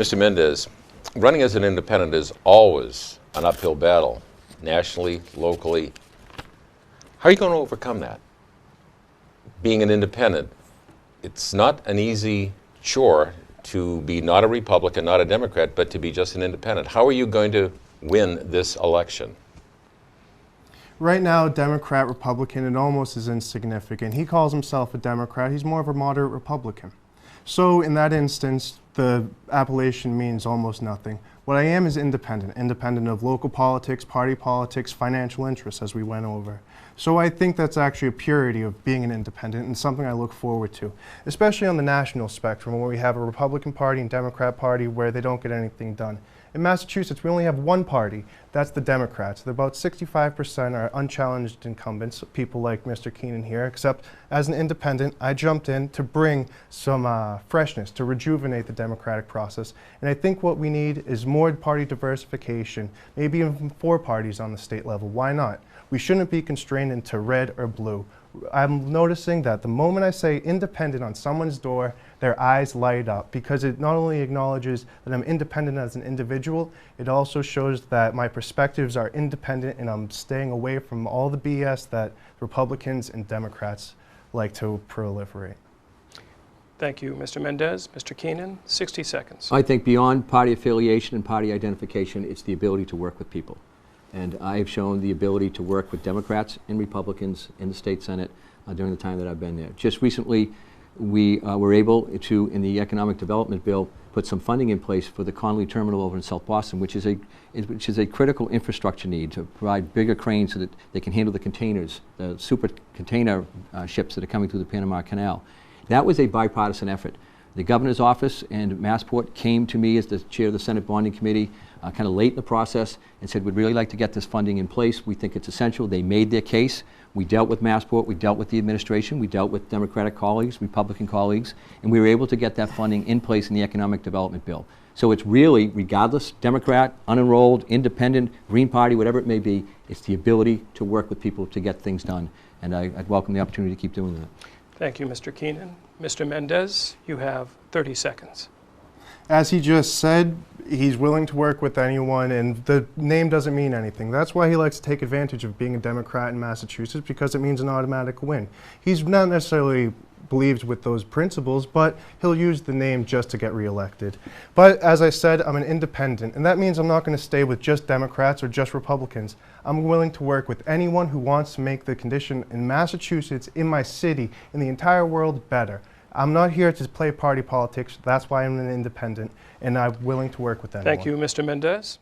Mr. Mendez, running as an independent is always an uphill battle, nationally, locally. How are you going to overcome that? Being an independent, it's not an easy chore to be not a Republican, not a Democrat, but to be just an independent. How are you going to win this election? Right now, Democrat, Republican, it almost is insignificant. He calls himself a Democrat. He's more of a moderate Republican. So in that instance, the appellation means almost nothing. What I am is independent, independent of local politics, party politics, financial interests, as we went over. So I think that's actually a purity of being an independent and something I look forward to, especially on the national spectrum where we have a Republican Party and Democrat Party where they don't get anything done. In Massachusetts, we only have one party, that's the Democrats. They're about 65% are unchallenged incumbents, people like Mr. Keenan here, except as an independent, I jumped in to bring some freshness, to rejuvenate the democratic process. And I think what we need is more party diversification, maybe even 4 parties on the state level. Why not? We shouldn't be constrained into red or blue. I'm noticing that the moment I say independent on someone's door, their eyes light up because it not only acknowledges that I'm independent as an individual, it also shows that my perspectives are independent and I'm staying away from all the BS that Republicans and Democrats like to proliferate. Thank you, Mr. Mendez. Mr. Keenan, 60 seconds. I think beyond party affiliation and party identification, it's the ability to work with people. And I have shown the ability to work with Democrats and Republicans in the state Senate during the time that I've been there. Just recently, we were able to, in the Economic Development Bill, put some funding in place for the Connolly Terminal over in South Boston, which is a critical infrastructure need to provide bigger cranes so that they can handle the containers, the super container ships that are coming through the Panama Canal. That was a bipartisan effort. The governor's office and Massport came to me as the chair of the Senate Bonding Committee kind of late in the process and said, we'd really like to get this funding in place. We think it's essential. They made their case. We dealt with Massport. We dealt with the administration. We dealt with Democratic colleagues, Republican colleagues, and we were able to get that funding in place in the Economic Development Bill. So it's really, regardless, Democrat, unenrolled, independent, Green Party, whatever it may be, it's the ability to work with people to get things done. And I'd welcome the opportunity to keep doing that. Thank you, Mr. Keenan. Mr. Mendez, you have 30 seconds. As he just said, he's willing to work with anyone, and the name doesn't mean anything. That's why he likes to take advantage of being a Democrat in Massachusetts, because it means an automatic win. He's not necessarily believes with those principles, but he'll use the name just to get reelected. But as I said, I'm an independent, and that means I'm not going to stay with just Democrats or just Republicans. I'm willing to work with anyone who wants to make the condition in Massachusetts, in my city, in the entire world better. I'm not here to play party politics. That's why I'm an independent, and I'm willing to work with anyone. Thank you, Mr. Mendez.